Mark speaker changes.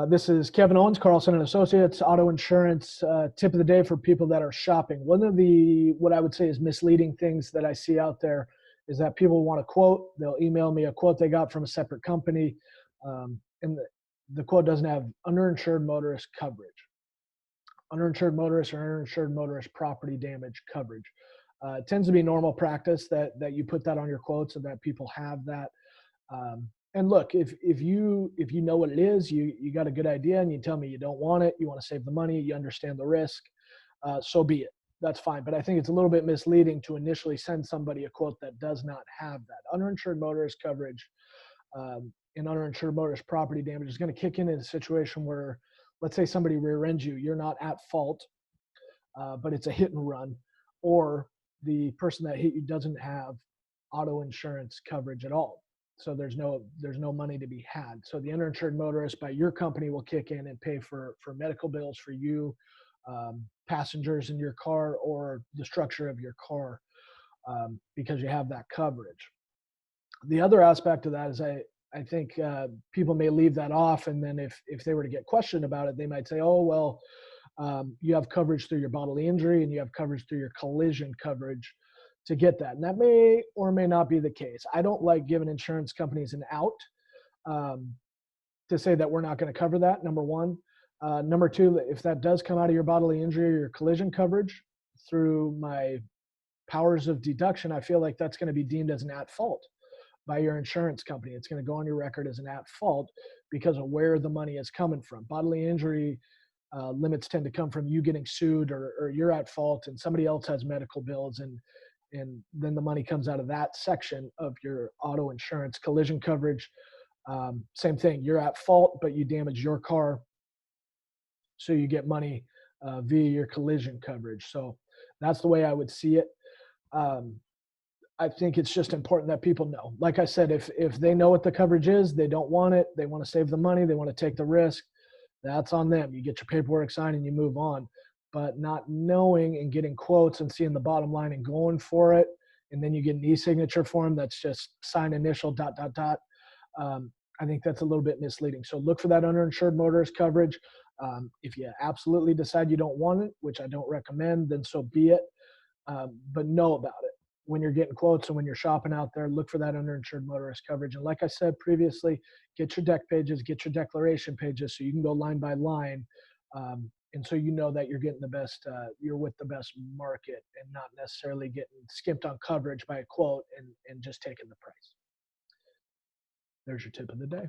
Speaker 1: This is Kevin Owens, Carlson and Associates, auto insurance. Tip of the day for people that are shopping. One of the, what I would say is misleading things that I see out there is that people want a quote. They'll email me a quote they got from a separate company. And the quote doesn't have underinsured motorist coverage, underinsured motorist or underinsured motorist property damage coverage. It tends to be normal practice that you put that on your quote so that people have that. And look, if you know what it is, you got a good idea, and you tell me you don't want it, you want to save the money, you understand the risk, so be it. That's fine. But I think it's a little bit misleading to initially send somebody a quote that does not have that. Underinsured motorist coverage and underinsured motorist property damage is going to kick in a situation where, let's say somebody rear ends you, you're not at fault, but it's a hit and run, or the person that hit you doesn't have auto insurance coverage at all. So there's no money to be had. So the underinsured motorist by your company will kick in and pay for medical bills for you, passengers in your car, or the structure of your car, because you have that coverage. The other aspect of that is I think people may leave that off, and then if they were to get questioned about it, they might say, oh, well, you have coverage through your bodily injury and you have coverage through your collision coverage to get that. And that may or may not be the case. I don't like giving insurance companies an out to say that we're not going to cover that, number one. Number two, if that does come out of your bodily injury or your collision coverage through my powers of deduction, I feel like that's going to be deemed as an at fault by your insurance company. It's going to go on your record as an at fault because of where the money is coming from. Bodily injury limits tend to come from you getting sued, or you're at fault and somebody else has medical bills, and then the money comes out of that section of your auto insurance. Collision coverage, same thing. You're at fault, but you damage your car, so you get money via your collision coverage. So that's the way I would see it. I think it's just important that people know. Like I said, if they know what the coverage is, they don't want it, they want to save the money, they want to take the risk, that's on them. You get your paperwork signed and you move on. But not knowing and getting quotes and seeing the bottom line and going for it, and then you get an e-signature form that's just sign initial ... I think that's a little bit misleading. So look for that underinsured motorist coverage. If you absolutely decide you don't want it, which I don't recommend, then so be it. But know about it. When you're getting quotes and when you're shopping out there, look for that underinsured motorist coverage. And like I said previously, get your deck pages, get your declaration pages so you can go line by line. And so you know that you're getting the best, you're with the best market and not necessarily getting skimped on coverage by a quote and just taking the price. There's your tip of the day.